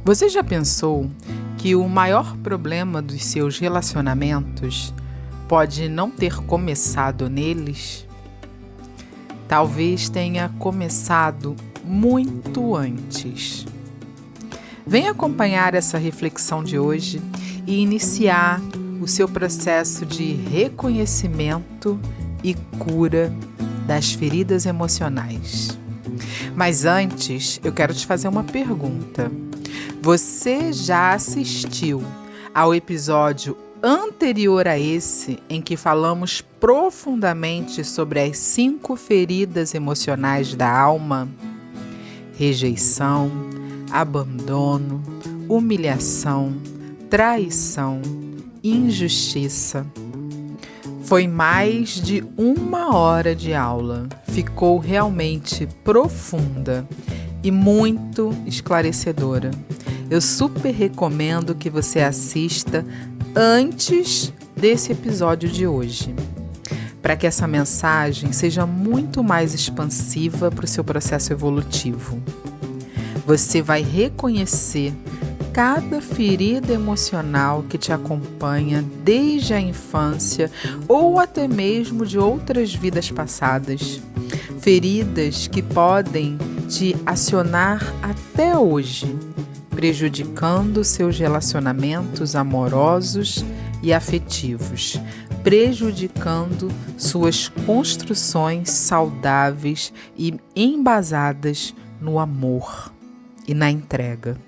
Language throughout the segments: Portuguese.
Você já pensou que o maior problema dos seus relacionamentos pode não ter começado neles? Talvez tenha começado muito antes. Venha acompanhar essa reflexão de hoje e iniciar o seu processo de reconhecimento e cura das feridas emocionais. Mas antes, eu quero te fazer uma pergunta. Você já assistiu ao episódio anterior a esse, em que falamos profundamente sobre as 5 feridas emocionais da alma? Rejeição, abandono, humilhação, traição, injustiça. Foi mais de 1 hora de aula. Ficou realmente profunda e muito esclarecedora. Eu super recomendo que você assista antes desse episódio de hoje, para que essa mensagem seja muito mais expansiva para o seu processo evolutivo. Você vai reconhecer cada ferida emocional que te acompanha desde a infância ou até mesmo de outras vidas passadas. Feridas que podem te acionar até hoje, prejudicando seus relacionamentos amorosos e afetivos, prejudicando suas construções saudáveis e embasadas no amor e na entrega.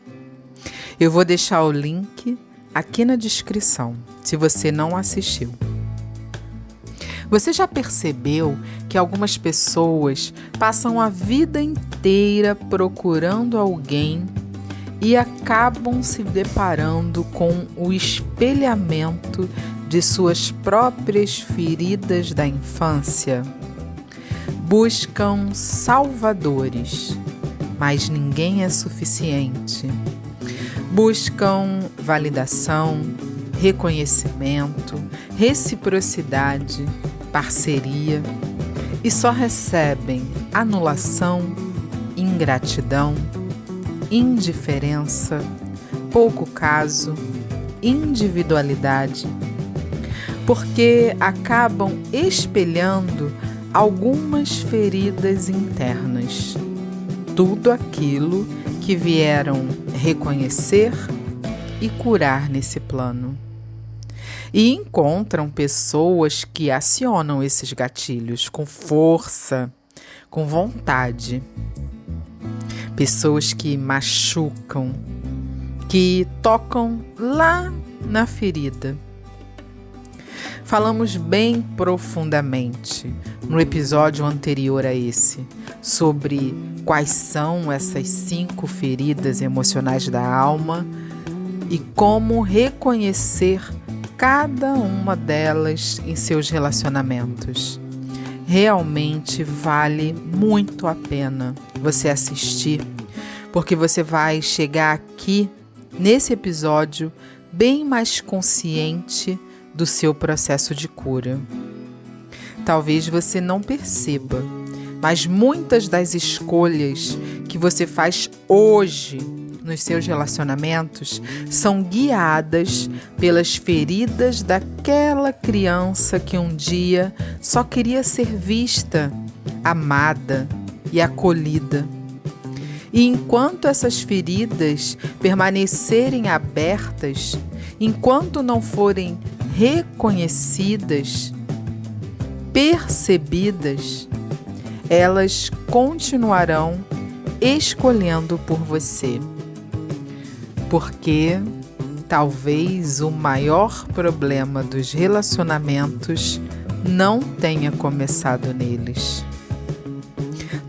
Eu vou deixar o link aqui na descrição, se você não assistiu. Você já percebeu que algumas pessoas passam a vida inteira procurando alguém e acabam se deparando com o espelhamento de suas próprias feridas da infância? Buscam salvadores, mas ninguém é suficiente. Buscam validação, reconhecimento, reciprocidade, parceria e só recebem anulação, ingratidão, indiferença, pouco caso, individualidade, porque acabam espelhando algumas feridas internas, tudo aquilo que vieram reconhecer e curar nesse plano. E encontram pessoas que acionam esses gatilhos com força, com vontade. Pessoas que machucam, que tocam lá na ferida. Falamos bem profundamente no episódio anterior a esse sobre quais são essas 5 feridas emocionais da alma e como reconhecer cada uma delas em seus relacionamentos. Realmente vale muito a pena você assistir, porque você vai chegar aqui nesse episódio bem mais consciente do seu processo de cura. Talvez você não perceba, mas muitas das escolhas que você faz hoje nos seus relacionamentos são guiadas pelas feridas daquela criança que um dia só queria ser vista, amada e acolhida. E enquanto essas feridas permanecerem abertas, enquanto não forem reconhecidas, percebidas, elas continuarão escolhendo por você. Porque talvez o maior problema dos relacionamentos não tenha começado neles.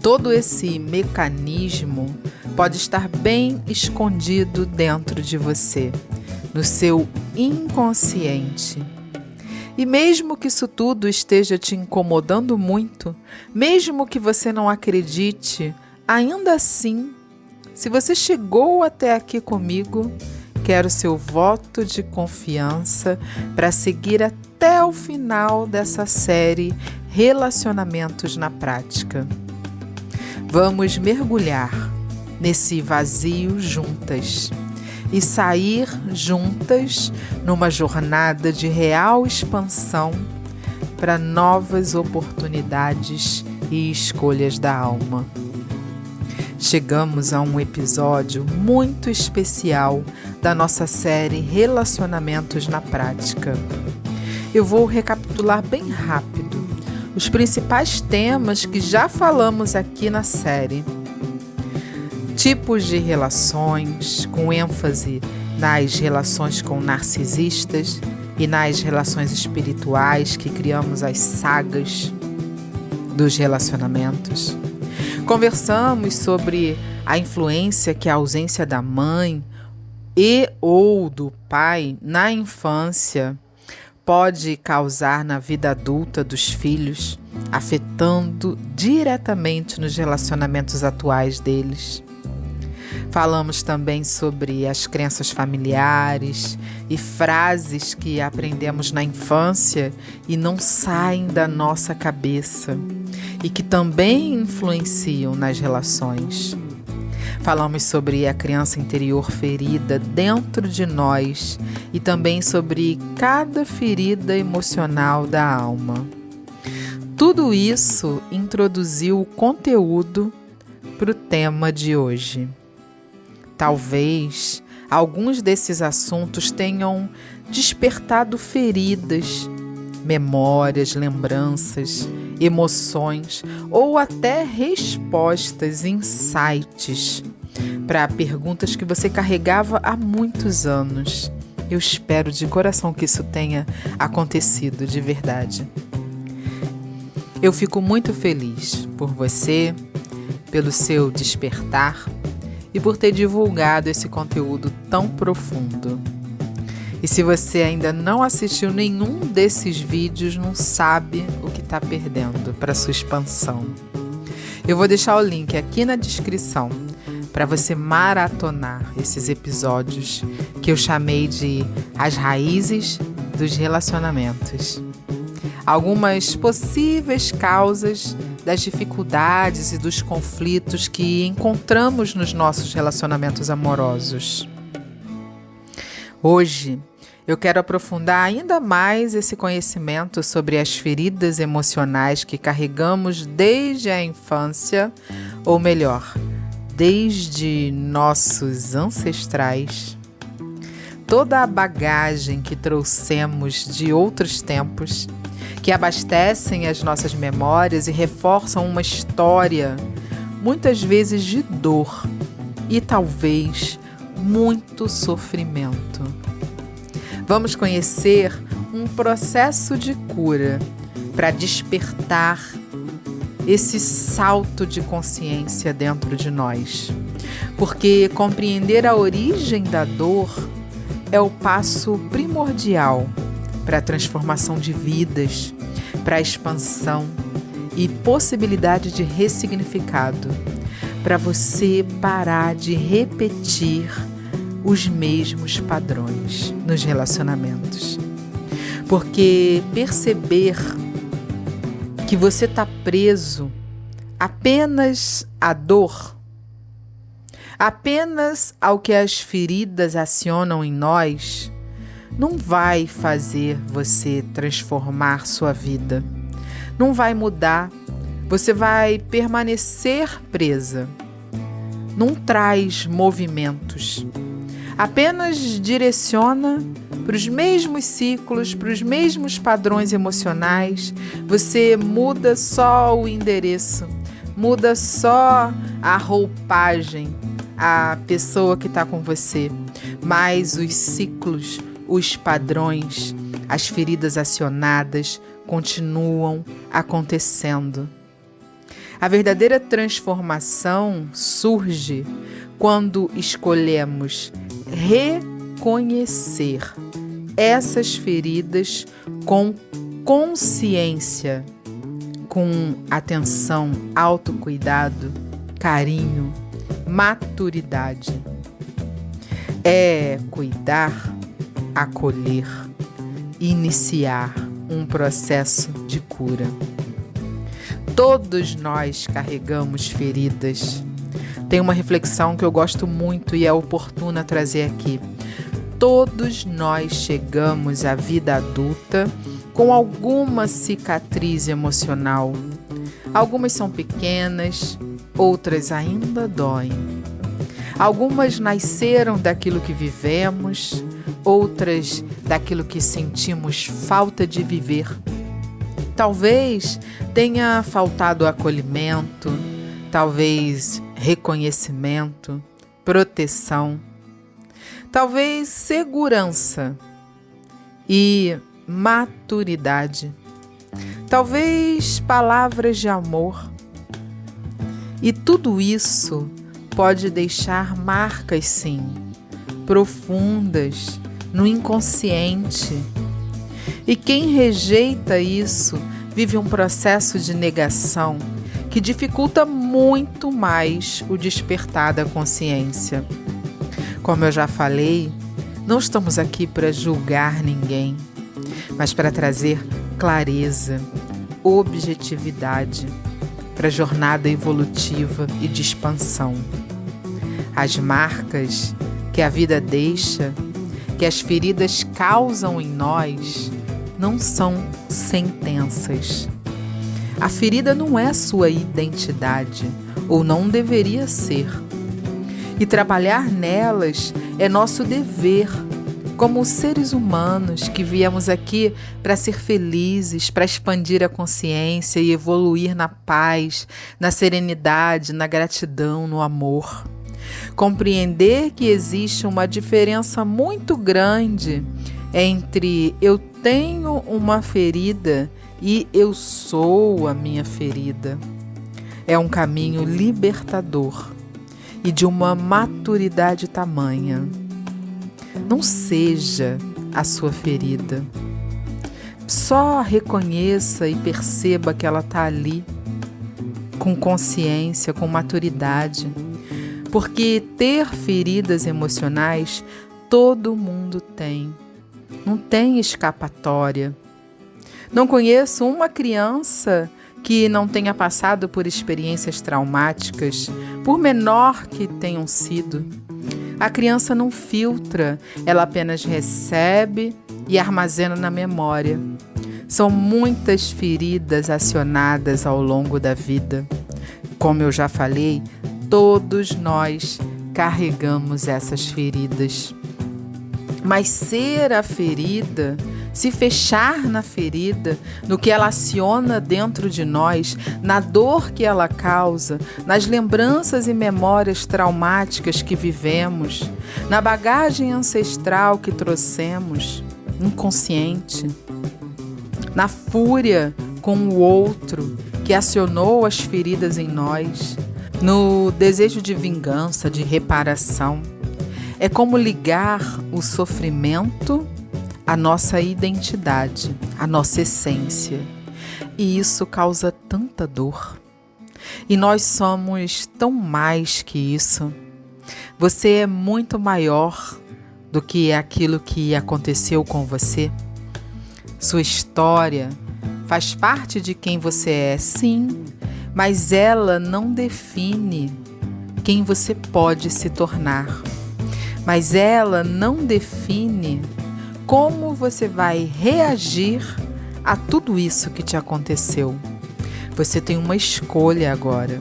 Todo esse mecanismo pode estar bem escondido dentro de você, no seu inconsciente. E mesmo que isso tudo esteja te incomodando muito, mesmo que você não acredite, ainda assim, se você chegou até aqui comigo, quero seu voto de confiança para seguir até o final dessa série Relacionamentos na Prática. Vamos mergulhar nesse vazio juntas e sair juntas numa jornada de real expansão para novas oportunidades e escolhas da alma. Chegamos a um episódio muito especial da nossa série Relacionamentos na Prática. Eu vou recapitular bem rápido os principais temas que já falamos aqui na série. Tipos de relações, com ênfase nas relações com narcisistas e nas relações espirituais que criamos as sagas dos relacionamentos. Conversamos sobre a influência que a ausência da mãe e ou do pai na infância pode causar na vida adulta dos filhos, afetando diretamente nos relacionamentos atuais deles. Falamos também sobre as crenças familiares e frases que aprendemos na infância e não saem da nossa cabeça e que também influenciam nas relações. Falamos sobre a criança interior ferida dentro de nós e também sobre cada ferida emocional da alma. Tudo isso introduziu o conteúdo para o tema de hoje. Talvez alguns desses assuntos tenham despertado feridas, memórias, lembranças, emoções ou até respostas, insights para perguntas que você carregava há muitos anos. Eu espero de coração que isso tenha acontecido de verdade. Eu fico muito feliz por você, pelo seu despertar e por ter divulgado esse conteúdo tão profundo. E se você ainda não assistiu nenhum desses vídeos, não sabe o que está perdendo para sua expansão. Eu vou deixar o link aqui na descrição para você maratonar esses episódios que eu chamei de As Raízes dos Relacionamentos. Algumas possíveis causas das dificuldades e dos conflitos que encontramos nos nossos relacionamentos amorosos. Hoje, eu quero aprofundar ainda mais esse conhecimento sobre as feridas emocionais que carregamos desde a infância, ou melhor, desde nossos ancestrais. Toda a bagagem que trouxemos de outros tempos, que abastecem as nossas memórias e reforçam uma história, muitas vezes de dor e talvez muito sofrimento. Vamos conhecer um processo de cura para despertar esse salto de consciência dentro de nós. Porque compreender a origem da dor é o passo primordial para a transformação de vidas, para a expansão e possibilidade de ressignificado, para você parar de repetir os mesmos padrões nos relacionamentos. Porque perceber que você está preso apenas à dor, apenas ao que as feridas acionam em nós, não vai fazer você transformar sua vida. Não vai mudar. Você vai permanecer presa. Não traz movimentos. Apenas direciona para os mesmos ciclos, para os mesmos padrões emocionais. Você muda só o endereço, muda só a roupagem, a pessoa que está com você. Mas os ciclos, os padrões, as feridas acionadas continuam acontecendo. A verdadeira transformação surge quando escolhemos reconhecer essas feridas com consciência, com atenção, autocuidado, carinho, maturidade. É cuidar, acolher, iniciar um processo de cura. Todos nós carregamos feridas. tem uma reflexão que eu gosto muito e é oportuna trazer aqui. Todos nós chegamos à vida adulta com alguma cicatriz emocional. Algumas são pequenas, outras ainda doem. Algumas nasceram daquilo que vivemos, outras daquilo que sentimos falta de viver. Talvez tenha faltado acolhimento, talvez reconhecimento, proteção, talvez segurança e maturidade, talvez palavras de amor. E tudo isso pode deixar marcas, sim, profundas no inconsciente. E quem rejeita isso vive um processo de negação que dificulta muito mais o despertar da consciência. Como eu já falei, não estamos aqui para julgar ninguém, mas para trazer clareza, objetividade para a jornada evolutiva e de expansão. As marcas que a vida deixa, que as feridas causam em nós, não são sentenças. A ferida não é sua identidade, ou não deveria ser. E trabalhar nelas é nosso dever, como seres humanos que viemos aqui para ser felizes, para expandir a consciência e evoluir na paz, na serenidade, na gratidão, no amor. Compreender que existe uma diferença muito grande entre eu tenho uma ferida e eu sou a minha ferida. É um caminho libertador e de uma maturidade tamanha. Não seja a sua ferida. Só reconheça e perceba que ela está ali, com consciência, com maturidade. Porque ter feridas emocionais, todo mundo tem. Não tem escapatória. Não conheço uma criança que não tenha passado por experiências traumáticas, por menor que tenham sido. A criança não filtra, ela apenas recebe e armazena na memória. São muitas feridas acionadas ao longo da vida. Como eu já falei, todos nós carregamos essas feridas. Mas ser a ferida, se fechar na ferida, no que ela aciona dentro de nós, na dor que ela causa, nas lembranças e memórias traumáticas que vivemos, na bagagem ancestral que trouxemos, inconsciente, na fúria com o outro que acionou as feridas em nós, no desejo de vingança, de reparação. É como ligar o sofrimento à nossa identidade, à nossa essência. E isso causa tanta dor. E nós somos tão mais que isso. Você é muito maior do que aquilo que aconteceu com você. Sua história faz parte de quem você é, sim, mas ela não define quem você pode se tornar. Mas ela não define como você vai reagir a tudo isso que te aconteceu. Você tem uma escolha agora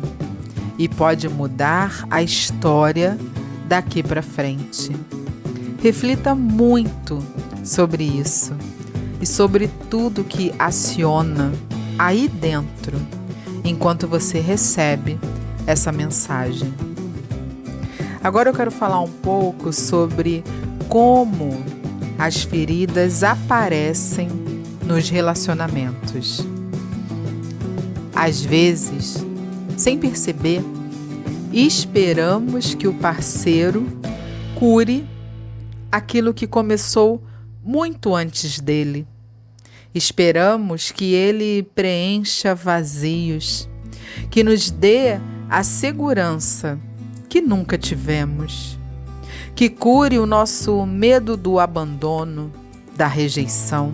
e pode mudar a história daqui para frente. Reflita muito sobre isso e sobre tudo que aciona aí dentro enquanto você recebe essa mensagem. Agora eu quero falar um pouco sobre como as feridas aparecem nos relacionamentos. Às vezes, sem perceber, esperamos que o parceiro cure aquilo que começou muito antes dele. Esperamos que ele preencha vazios, que nos dê a segurança que nunca tivemos, que cure o nosso medo do abandono, da rejeição,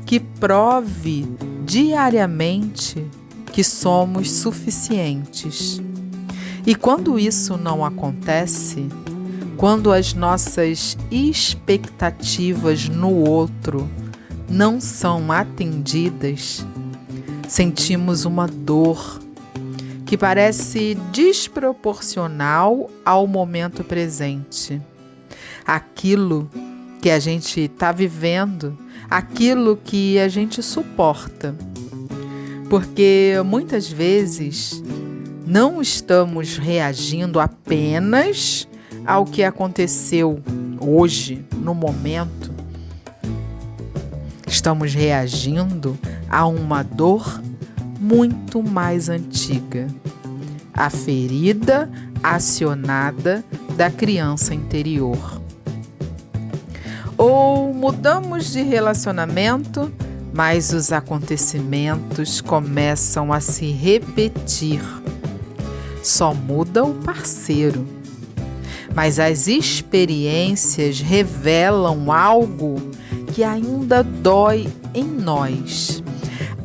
que prove diariamente que somos suficientes. E quando isso não acontece, quando as nossas expectativas no outro não são atendidas, sentimos uma dor que parece desproporcional ao momento presente. Aquilo que a gente está vivendo, aquilo que a gente suporta. Porque muitas vezes não estamos reagindo apenas ao que aconteceu hoje, no momento. Estamos reagindo a uma dor muito mais antiga, a ferida acionada da criança interior. Ou mudamos de relacionamento, mas os acontecimentos começam a se repetir. Só muda o parceiro, mas as experiências revelam algo que ainda dói em nós.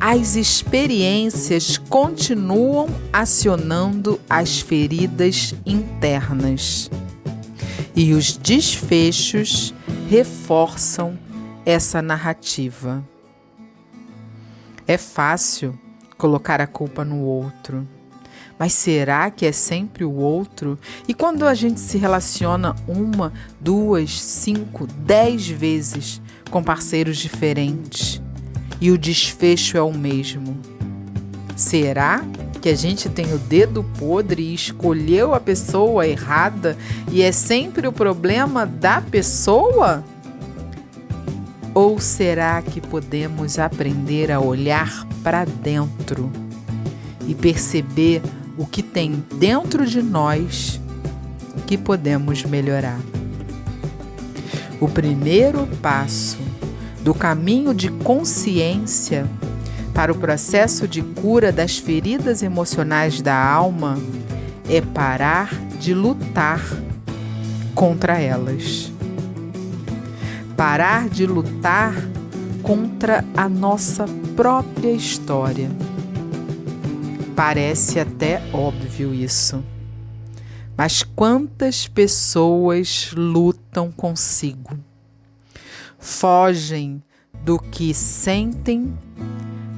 As experiências continuam acionando as feridas internas e os desfechos reforçam essa narrativa. É fácil colocar a culpa no outro, mas será que é sempre o outro? E quando a gente se relaciona 1, 2, 5, 10 vezes com parceiros diferentes e o desfecho é o mesmo, será que a gente tem o dedo podre e escolheu a pessoa errada e é sempre o problema da pessoa? Ou será que podemos aprender a olhar para dentro e perceber o que tem dentro de nós que podemos melhorar? O primeiro passo do caminho de consciência para o processo de cura das feridas emocionais da alma é parar de lutar contra elas. Parar de lutar contra a nossa própria história. Parece até óbvio isso. Mas quantas pessoas lutam consigo? Fogem do que sentem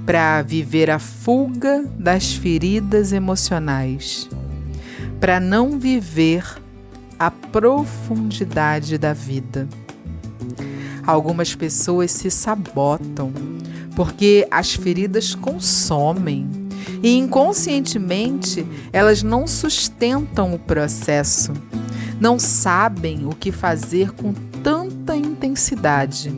para viver a fuga das feridas emocionais, para não viver a profundidade da vida. Algumas pessoas se sabotam porque as feridas consomem e inconscientemente elas não sustentam o processo, não sabem o que fazer com tanta intensidade.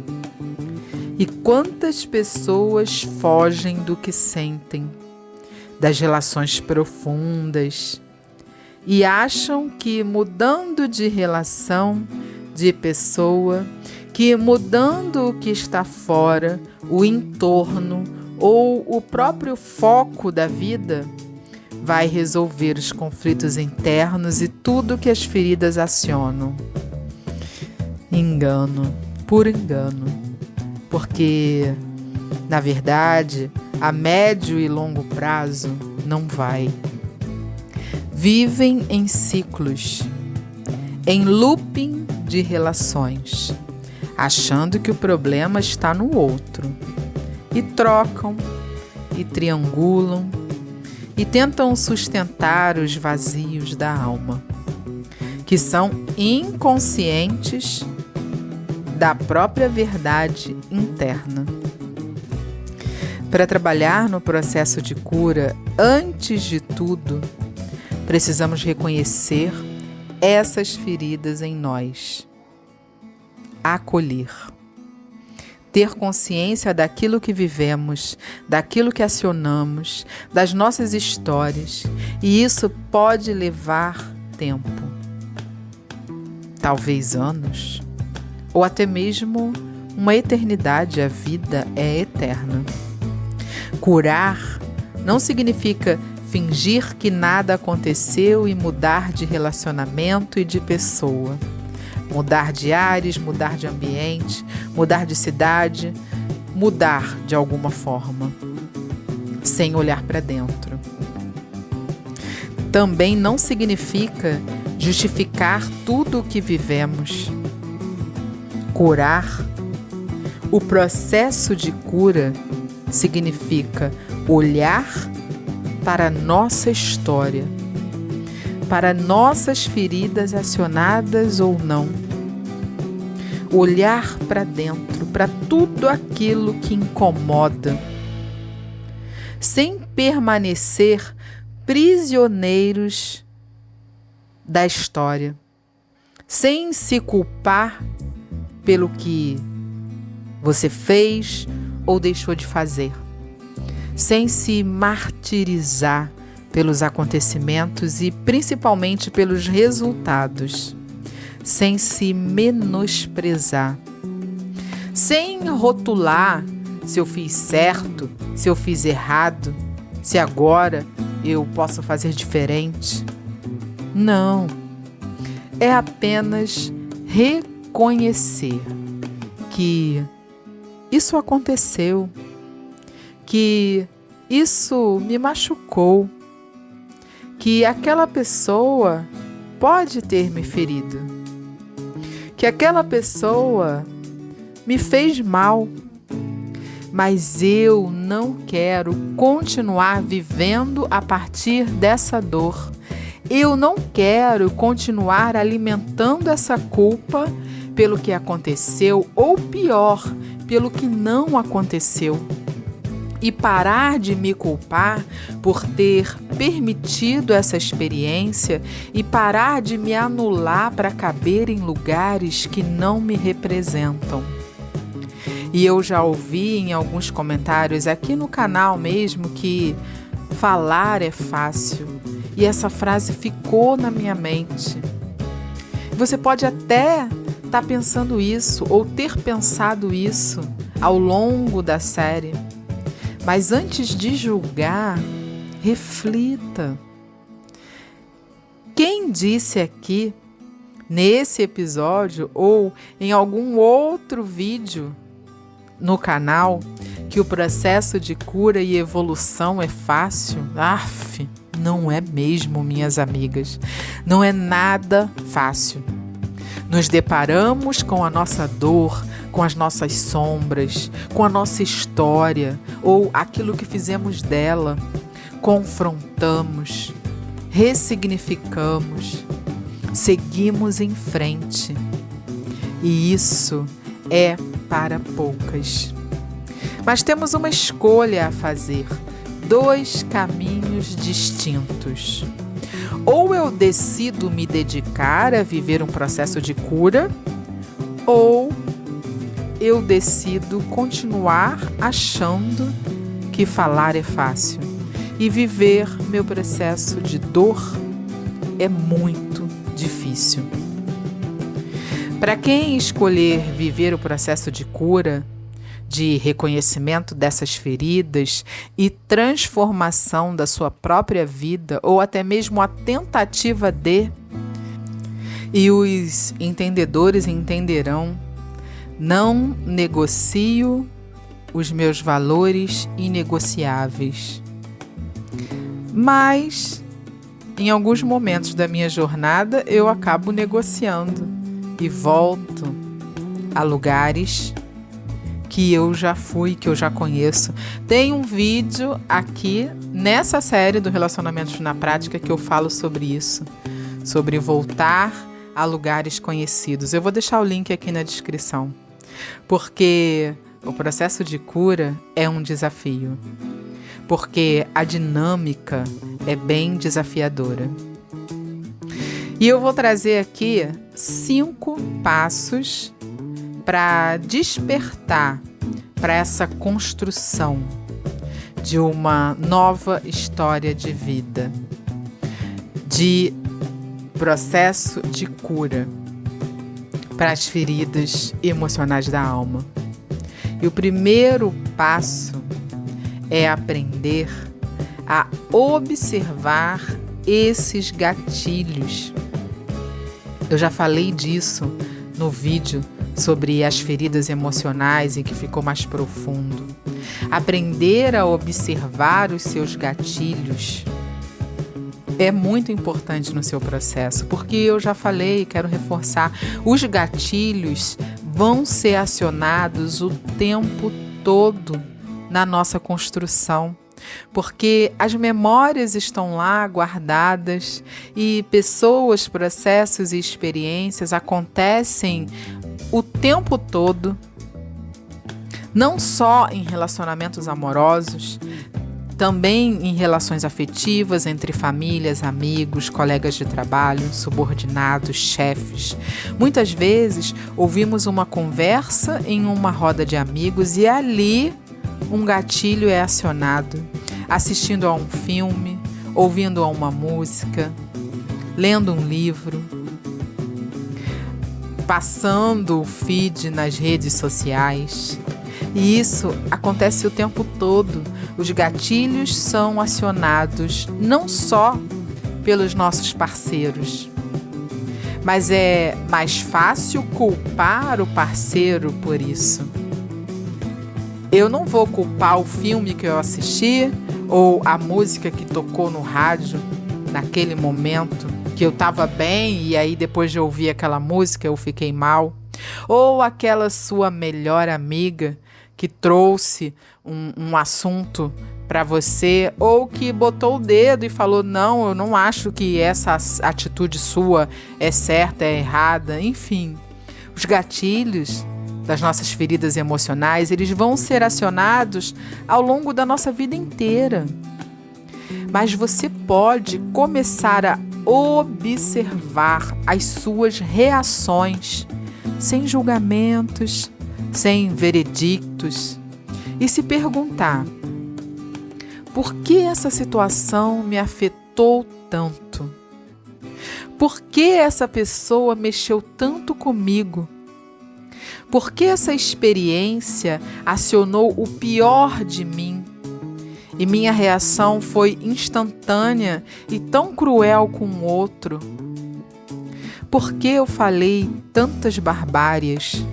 E quantas pessoas fogem do que sentem, das relações profundas, e acham que mudando de relação, de pessoa, que mudando o que está fora, o entorno ou o próprio foco da vida, vai resolver os conflitos internos e tudo que as feridas acionam. Engano, puro engano. Porque, na verdade, a médio e longo prazo não vai. Vivem em ciclos, em looping de relações, achando que o problema está no outro. E trocam, e triangulam, e tentam sustentar os vazios da alma, que são inconscientes da própria verdade interna. Para trabalhar no processo de cura, antes de tudo, precisamos reconhecer essas feridas em nós, acolher, ter consciência daquilo que vivemos, daquilo que acionamos, das nossas histórias, e isso pode levar tempo, talvez anos, ou até mesmo uma eternidade. A vida é eterna. Curar não significa fingir que nada aconteceu e mudar de relacionamento e de pessoa. Mudar de ares, mudar de ambiente, mudar de cidade, mudar de alguma forma, sem olhar para dentro. também não significa justificar tudo o que vivemos. Curar. O processo de cura significa olhar para a nossa história, para nossas feridas acionadas ou não. Olhar para dentro, para tudo aquilo que incomoda, sem permanecer prisioneiros da história, sem se culpar pelo que você fez ou deixou de fazer, sem se martirizar pelos acontecimentos e principalmente pelos resultados, sem se menosprezar, sem rotular se eu fiz certo, se eu fiz errado, se agora eu posso fazer diferente. Não, é apenas reconhecer que isso aconteceu, que isso me machucou, que aquela pessoa pode ter me ferido, que aquela pessoa me fez mal, mas eu não quero continuar vivendo a partir dessa dor. Eu não quero continuar alimentando essa culpa pelo que aconteceu ou pior, pelo que não aconteceu. E parar de me culpar por ter permitido essa experiência e parar de me anular para caber em lugares que não me representam. E eu já ouvi em alguns comentários aqui no canal mesmo que falar é fácil. E essa frase ficou na minha mente. Você pode até estar pensando isso ou ter pensado isso ao longo da série. Mas antes de julgar, reflita. Quem disse aqui, nesse episódio ou em algum outro vídeo no canal, que o processo de cura e evolução é fácil? Aff, não é mesmo, minhas amigas. Não é nada fácil. Nos deparamos com a nossa dor, com as nossas sombras, com a nossa história ou aquilo que fizemos dela. Confrontamos, ressignificamos, seguimos em frente. E isso é para poucas. Mas temos uma escolha a fazer, 2 caminhos distintos. Ou eu decido me dedicar a viver um processo de cura, ou eu decido continuar achando que falar é fácil e viver meu processo de dor é muito difícil. Para quem escolher viver o processo de cura, de reconhecimento dessas feridas e transformação da sua própria vida, ou até mesmo a tentativa de, e os entendedores entenderão, não negocio os meus valores inegociáveis. Mas, em alguns momentos da minha jornada, eu acabo negociando e volto a lugares que eu já fui, que eu já conheço. Tem um vídeo aqui nessa série do Relacionamentos na Prática que eu falo sobre isso, sobre voltar a lugares conhecidos. Eu vou deixar o link aqui na descrição, porque o processo de cura é um desafio, porque a dinâmica é bem desafiadora. E eu vou trazer aqui 5 passos para despertar para essa construção de uma nova história de vida, de processo de cura para as feridas emocionais da alma. E o primeiro passo é aprender a observar esses gatilhos. Eu já falei disso no vídeo sobre as feridas emocionais e que ficou mais profundo. Aprender a observar os seus gatilhos é muito importante no seu processo, porque eu já falei, quero reforçar, os gatilhos vão ser acionados o tempo todo na nossa construção, porque as memórias estão lá guardadas e pessoas, processos e experiências acontecem o tempo todo, não só em relacionamentos amorosos, também em relações afetivas entre famílias, amigos, colegas de trabalho, subordinados, chefes. Muitas vezes ouvimos uma conversa em uma roda de amigos e ali um gatilho é acionado, assistindo a um filme, ouvindo a uma música, lendo um livro, passando o feed nas redes sociais. E isso acontece o tempo todo. Os gatilhos são acionados não só pelos nossos parceiros, mas é mais fácil culpar o parceiro por isso. Eu não vou culpar o filme que eu assisti ou a música que tocou no rádio naquele momento que eu estava bem e aí depois de ouvir aquela música eu fiquei mal, ou aquela sua melhor amiga que trouxe um assunto para você, ou que botou o dedo e falou, não, eu não acho que essa atitude sua é certa, é errada, enfim. Os gatilhos das nossas feridas emocionais, eles vão ser acionados ao longo da nossa vida inteira. Mas você pode começar a observar as suas reações, sem julgamentos, sem veredictos, e se perguntar: por que essa situação me afetou tanto? Por que essa pessoa mexeu tanto comigo? Por que essa experiência acionou o pior de mim? E minha reação foi instantânea e tão cruel com o outro? Por que eu falei tantas barbáries?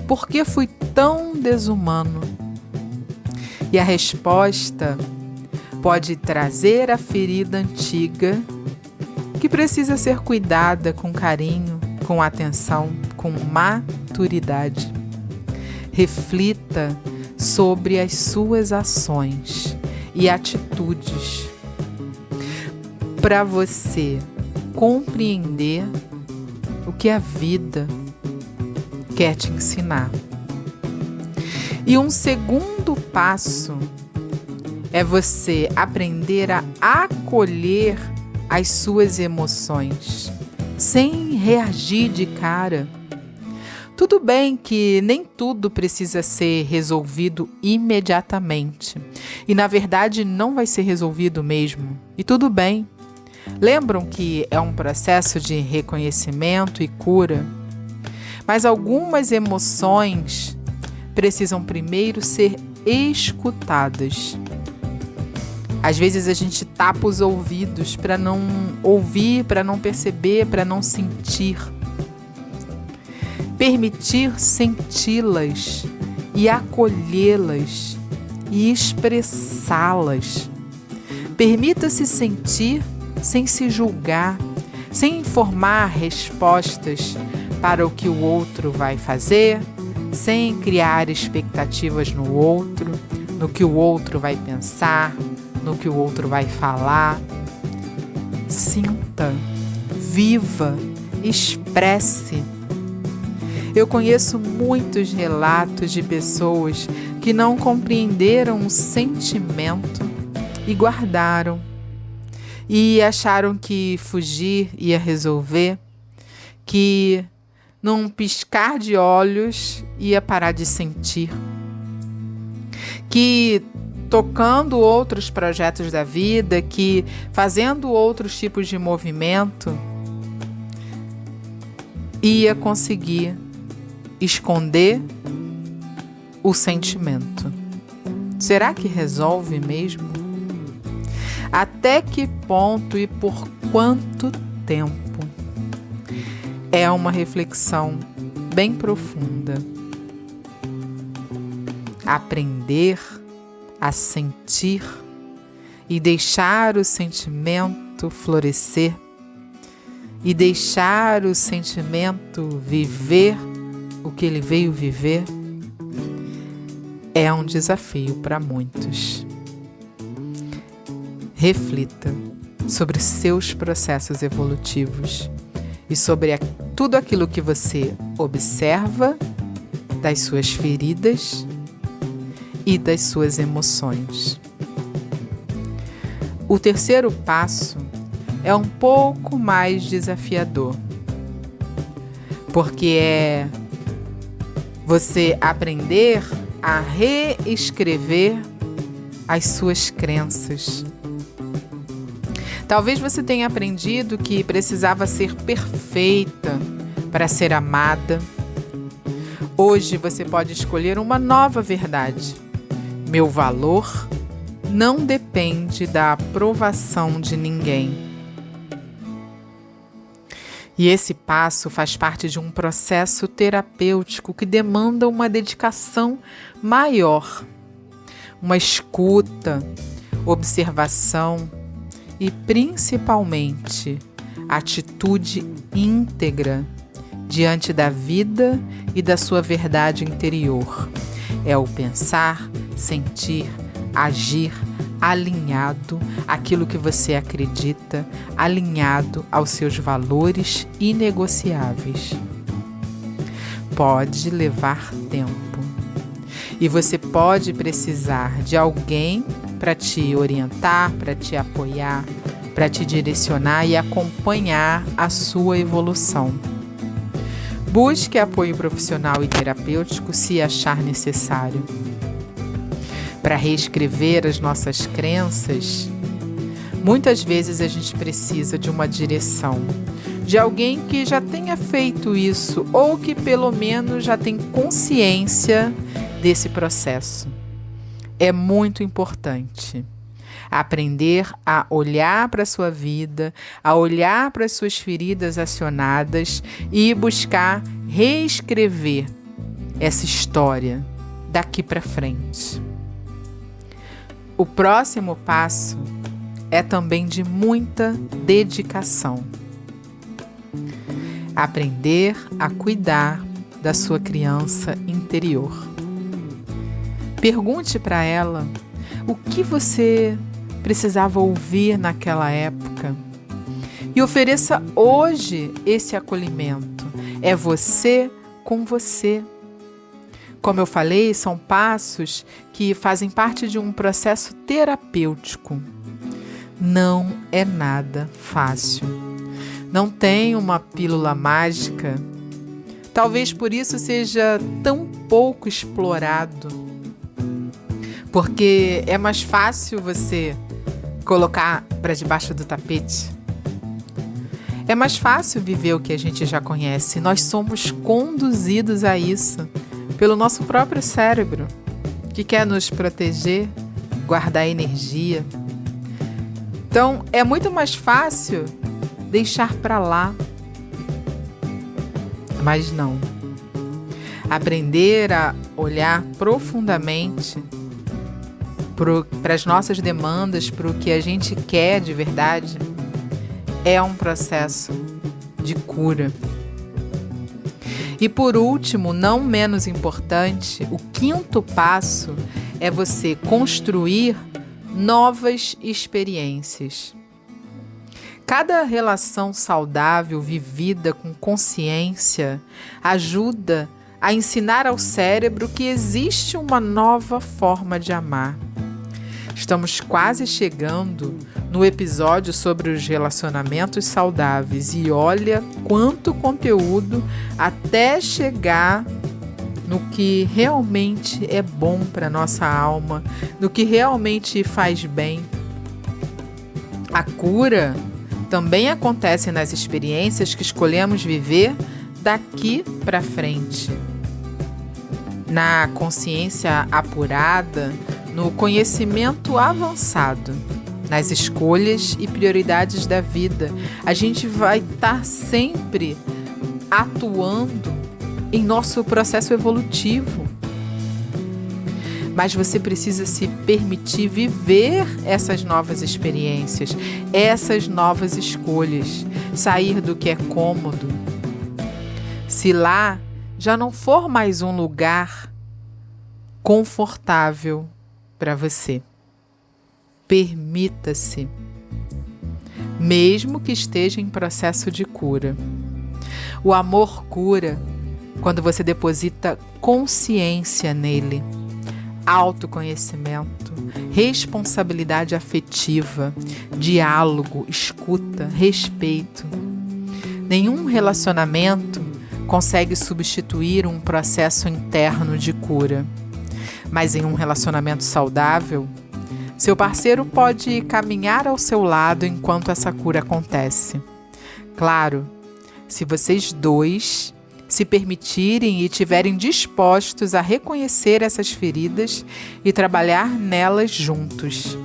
Por que fui tão desumano? E a resposta pode trazer a ferida antiga que precisa ser cuidada com carinho, com atenção, com maturidade. Reflita sobre as suas ações e atitudes para você compreender o que a vida quer te ensinar. E um segundo passo é você aprender a acolher as suas emoções, sem reagir de cara. Tudo bem que nem tudo precisa ser resolvido imediatamente. E na verdade não vai ser resolvido mesmo. E tudo bem. Lembram que é um processo de reconhecimento e cura? Mas algumas emoções precisam primeiro ser escutadas. Às vezes a gente tapa os ouvidos para não ouvir, para não perceber, para não sentir. Permitir senti-las e acolhê-las e expressá-las. Permita-se sentir sem se julgar, sem informar respostas para o que o outro vai fazer, sem criar expectativas no outro, no que o outro vai pensar, no que o outro vai falar. Sinta, viva, expresse. Eu conheço muitos relatos de pessoas que não compreenderam o sentimento e guardaram, e acharam que fugir ia resolver, que num piscar de olhos ia parar de sentir, que tocando outros projetos da vida, que fazendo outros tipos de movimento, ia conseguir esconder o sentimento. Será que resolve mesmo? Até que ponto e por quanto tempo? É uma reflexão bem profunda. Aprender a sentir e deixar o sentimento sentimento florescer e deixar o sentimento viver o que ele veio viver é um desafio para muitos. Reflita sobre seus processos evolutivos e sobre tudo aquilo que você observa das suas feridas e das suas emoções. O terceiro passo é um pouco mais desafiador, porque é você aprender a reescrever as suas crenças. Talvez você tenha aprendido que precisava ser perfeita para ser amada. Hoje você pode escolher uma nova verdade. Meu valor não depende da aprovação de ninguém. E esse passo faz parte de um processo terapêutico que demanda uma dedicação maior, uma escuta, observação e, principalmente, atitude íntegra diante da vida e da sua verdade interior. É o pensar, sentir, agir alinhado àquilo que você acredita, alinhado aos seus valores inegociáveis. Pode levar tempo e você pode precisar de alguém para te orientar, para te apoiar, para te direcionar e acompanhar a sua evolução. Busque apoio profissional e terapêutico se achar necessário. Para reescrever as nossas crenças, muitas vezes a gente precisa de uma direção, de alguém que já tenha feito isso ou que pelo menos já tem consciência desse processo. É muito importante aprender a olhar para a sua vida, a olhar para as suas feridas acionadas e buscar reescrever essa história daqui para frente. O próximo passo é também de muita dedicação. Aprender a cuidar da sua criança interior. Pergunte para ela o que você precisava ouvir naquela época e ofereça hoje esse acolhimento. É você com você. Como eu falei, são passos que fazem parte de um processo terapêutico. Não é nada fácil. Não tem uma pílula mágica. Talvez por isso seja tão pouco explorado. Porque é mais fácil você colocar para debaixo do tapete. É mais fácil viver o que a gente já conhece. Nós somos conduzidos a isso pelo nosso próprio cérebro, que quer nos proteger, guardar energia. Então, é muito mais fácil deixar para lá. Mas não. Aprender a olhar profundamente para as nossas demandas, para o que a gente quer de verdade, é um processo de cura. E por último, não menos importante, o quinto passo é você construir novas experiências. Cada relação saudável vivida com consciência ajuda a ensinar ao cérebro que existe uma nova forma de amar. Estamos quase chegando no episódio sobre os relacionamentos saudáveis e olha quanto conteúdo até chegar no que realmente é bom para nossa alma, no que realmente faz bem. A cura também acontece nas experiências que escolhemos viver daqui para frente. Na consciência apurada, no conhecimento avançado, nas escolhas e prioridades da vida, a gente vai estar sempre atuando em nosso processo evolutivo. mas você precisa se permitir viver essas novas experiências, essas novas escolhas, sair do que é cômodo. Se lá já não for mais um lugar confortável para você, permita-se, mesmo que esteja em processo de cura. O amor cura quando você deposita consciência nele, autoconhecimento, responsabilidade afetiva, diálogo, escuta, respeito. Nenhum relacionamento consegue substituir um processo interno de cura. Mas em um relacionamento saudável, seu parceiro pode caminhar ao seu lado enquanto essa cura acontece. Claro, se vocês dois se permitirem e estiverem dispostos a reconhecer essas feridas e trabalhar nelas juntos.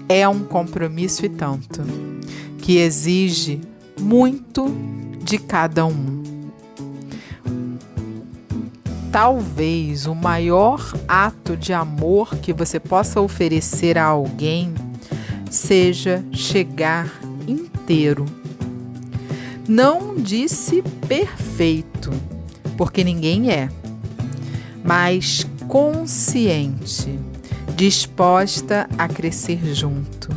É um compromisso e tanto, que exige muito de cada um. Talvez o maior ato de amor que você possa oferecer a alguém seja chegar inteiro. Não disse perfeito, porque ninguém é, mas consciente, disposta a crescer junto,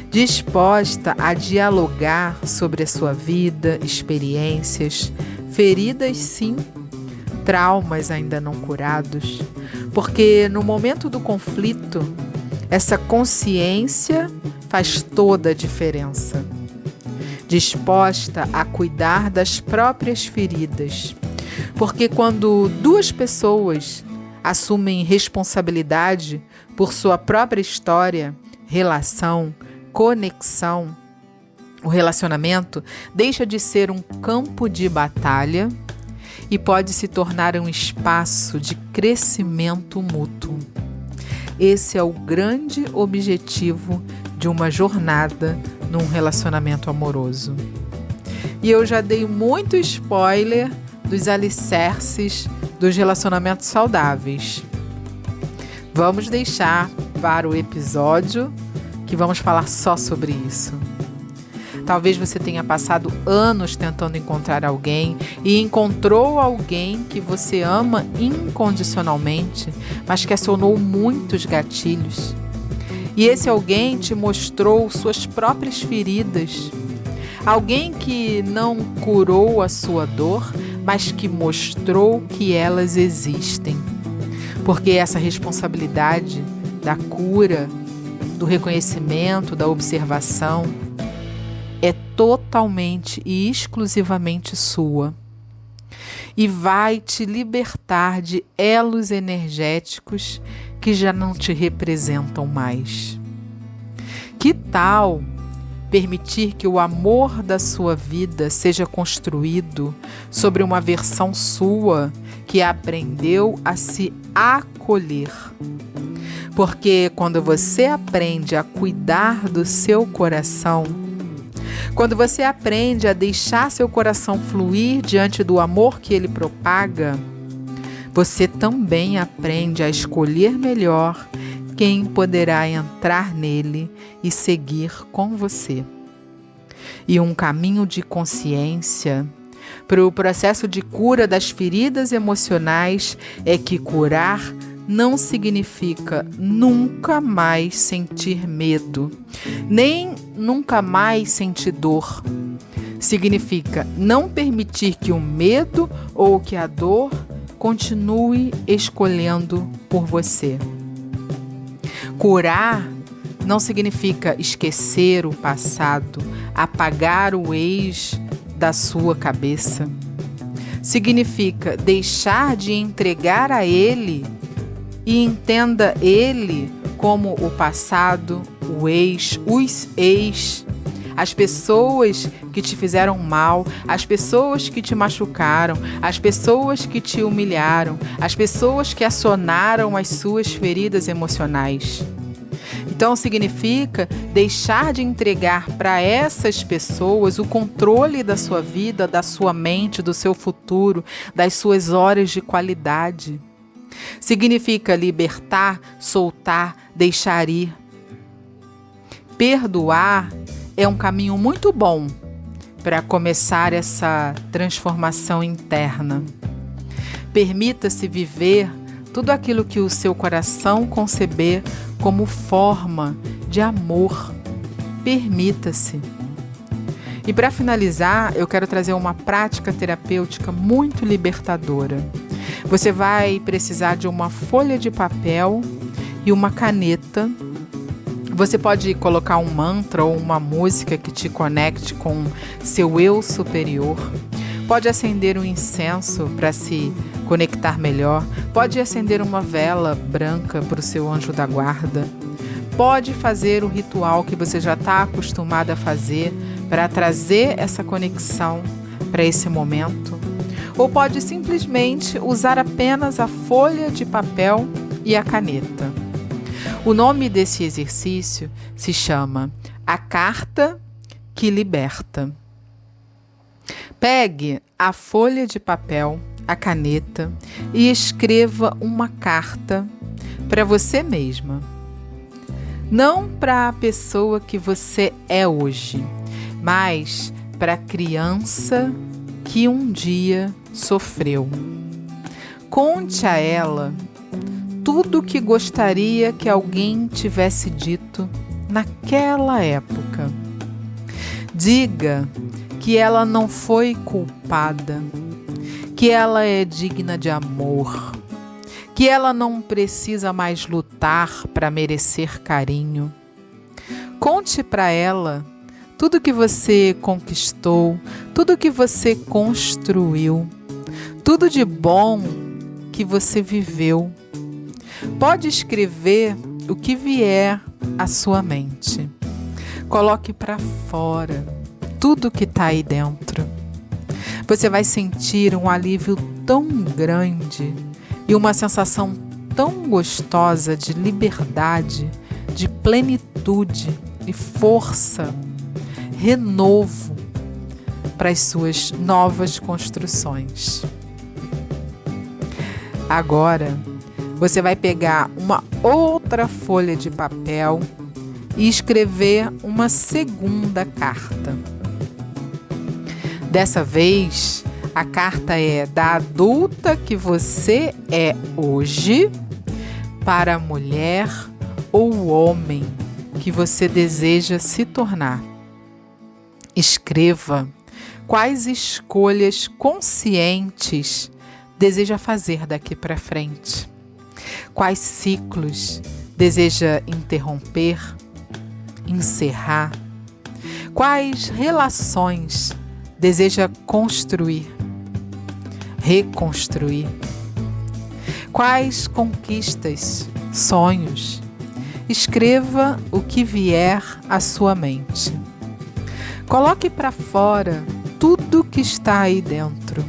disposta a dialogar sobre a sua vida, experiências, feridas sim, traumas ainda não curados, porque no momento do conflito, essa consciência faz toda a diferença. Disposta a cuidar das próprias feridas, porque quando duas pessoas assumem responsabilidade por sua própria história, relação, conexão, o relacionamento deixa de ser um campo de batalha e pode se tornar um espaço de crescimento mútuo. Esse é o grande objetivo de uma jornada num relacionamento amoroso. E eu já dei muito spoiler dos alicerces dos relacionamentos saudáveis. Vamos deixar para o episódio que vamos falar só sobre isso. Talvez você tenha passado anos tentando encontrar alguém e encontrou alguém que você ama incondicionalmente, mas que acionou muitos gatilhos. E esse alguém te mostrou suas próprias feridas. Alguém que não curou a sua dor, mas que mostrou que elas existem. Porque essa responsabilidade da cura, do reconhecimento, da observação, é totalmente e exclusivamente sua. E vai te libertar de elos energéticos que já não te representam mais. Que tal permitir que o amor da sua vida seja construído sobre uma versão sua que aprendeu a se acolher? Porque quando você aprende a cuidar do seu coração, quando você aprende a deixar seu coração fluir diante do amor que ele propaga, você também aprende a escolher melhor quem poderá entrar nele e seguir com você. E um caminho de consciência para o processo de cura das feridas emocionais é que curar não significa nunca mais sentir medo, nem nunca mais sentir dor. Significa não permitir que o medo ou que a dor continue escolhendo por você. Curar não significa esquecer o passado, apagar o ex da sua cabeça. Significa deixar de entregar a ele e entenda ele como o passado, o ex, os ex, as pessoas que te fizeram mal, as pessoas que te machucaram, as pessoas que te humilharam, as pessoas que acionaram as suas feridas emocionais. Então significa deixar de entregar para essas pessoas o controle da sua vida, da sua mente, do seu futuro, das suas horas de qualidade. Significa libertar, soltar, deixar ir. Perdoar é um caminho muito bom para começar essa transformação interna. Permita-se viver tudo aquilo que o seu coração conceber como forma de amor. Permita-se. E para finalizar, eu quero trazer uma prática terapêutica muito libertadora. Você vai precisar de uma folha de papel e uma caneta. Você pode colocar um mantra ou uma música que te conecte com seu eu superior. Pode acender um incenso para se conectar melhor. Pode acender uma vela branca para o seu anjo da guarda. Pode fazer o ritual que você já está acostumado a fazer para trazer essa conexão para esse momento. Ou pode simplesmente usar apenas a folha de papel e a caneta. O nome desse exercício se chama A Carta que Liberta. Pegue a folha de papel, a caneta e escreva uma carta para você mesma. Não para a pessoa que você é hoje, mas para a criança que um dia sofreu. Conte a ela tudo o que gostaria que alguém tivesse dito naquela época. Diga que ela não foi culpada, que ela é digna de amor, que ela não precisa mais lutar para merecer carinho. Conte para ela tudo que você conquistou, tudo que você construiu, tudo de bom que você viveu. Pode escrever o que vier à sua mente. Coloque para fora tudo que está aí dentro. Você vai sentir um alívio tão grande e uma sensação tão gostosa de liberdade, de plenitude e força, renovo para as suas novas construções. Agora, você vai pegar uma outra folha de papel e escrever uma segunda carta. Dessa vez, a carta é da adulta que você é hoje para a mulher ou homem que você deseja se tornar. Escreva quais escolhas conscientes deseja fazer daqui para frente. Quais ciclos deseja interromper, encerrar? Quais relações deseja construir, reconstruir? Quais conquistas, sonhos? Escreva o que vier à sua mente. Coloque para fora tudo que está aí dentro.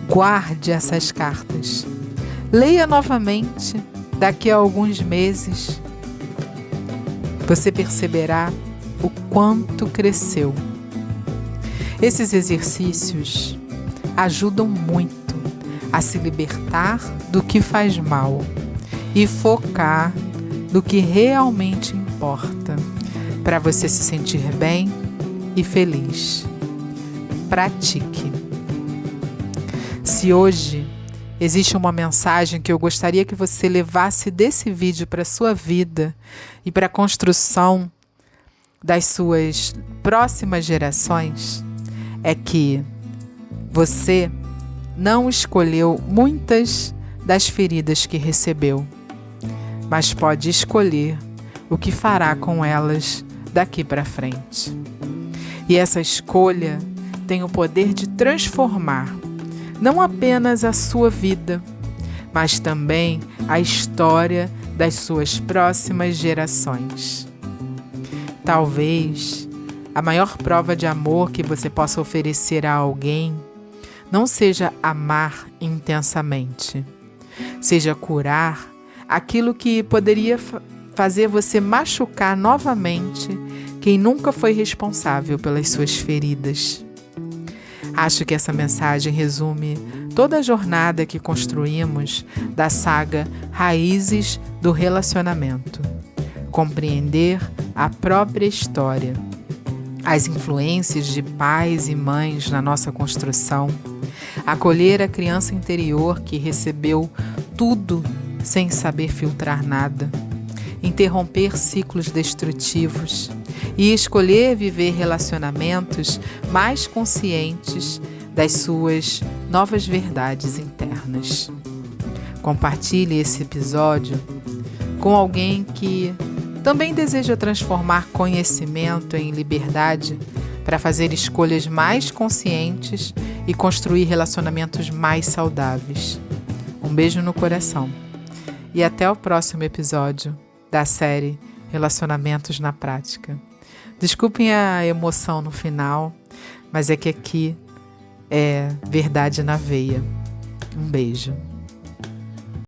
Guarde essas cartas. Leia novamente daqui a alguns meses. Você perceberá o quanto cresceu. Esses exercícios ajudam muito a se libertar do que faz mal e focar no que realmente importa para você se sentir bem e feliz. Pratique. Se hoje existe uma mensagem que eu gostaria que você levasse desse vídeo para a sua vida e para a construção das suas próximas gerações, é que você não escolheu muitas das feridas que recebeu, mas pode escolher o que fará com elas daqui para frente. E essa escolha tem o poder de transformar não apenas a sua vida, mas também a história das suas próximas gerações. Talvez a maior prova de amor que você possa oferecer a alguém não seja amar intensamente, seja curar aquilo que poderia fazer você machucar novamente quem nunca foi responsável pelas suas feridas. Acho que essa mensagem resume toda a jornada que construímos da saga Raízes do Relacionamento. Compreender a própria história, as influências de pais e mães na nossa construção, acolher a criança interior que recebeu tudo sem saber filtrar nada, interromper ciclos destrutivos e escolher viver relacionamentos mais conscientes das suas novas verdades internas. Compartilhe esse episódio com alguém que também deseja transformar conhecimento em liberdade para fazer escolhas mais conscientes e construir relacionamentos mais saudáveis. Um beijo no coração e até o próximo episódio da série Relacionamentos na Prática. Desculpem a emoção no final, mas é que aqui é verdade na veia. Um beijo.